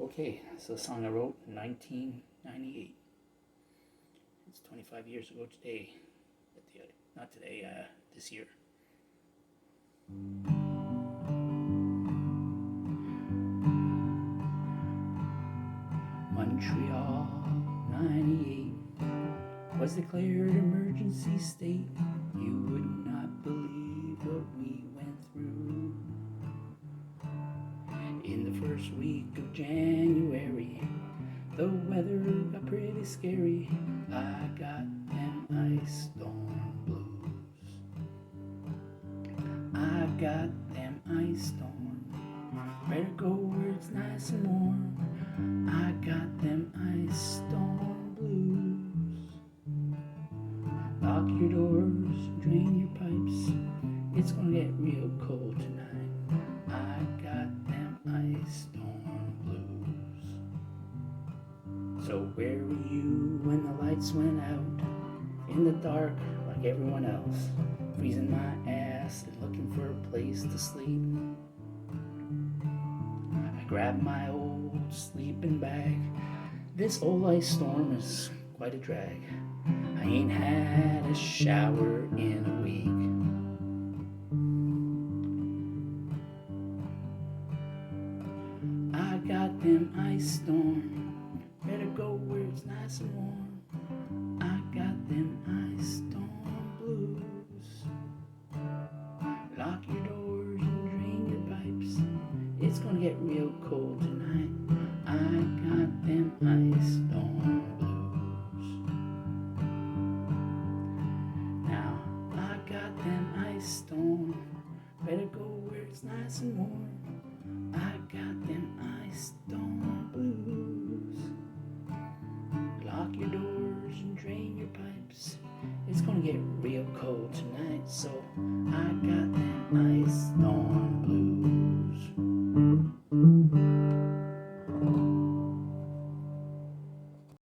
Okay, so a song I wrote in 1998. It's 25 years ago today. Not today, this year. Montreal, 98 was declared emergency state. You would not believe what we went through. In the first week of January, the weather got pretty scary. I got them ice storm blues. I got them ice storm. Better go where it's nice and warm. I got them ice storm blues. Lock your doors, drain your pipes. It's gonna get real cold tonight. I got them ice storm blues. So where were you when the lights went out? In the dark like everyone else, freezing my ass and looking for a place to sleep. I grabbed my old sleeping bag. This old ice storm is quite a drag. I ain't had a shower in a week. I got them ice storm. Better go where it's nice and warm. I got them ice storm blues. Lock your doors and drain your pipes. It's gonna get real cold tonight. I got them ice storm blues. Now I got them ice storm. Better go where it's nice and warm. I got them ice storm blues. Lock your doors and drain your pipes. It's gonna get real cold tonight, so I got them ice storm blues.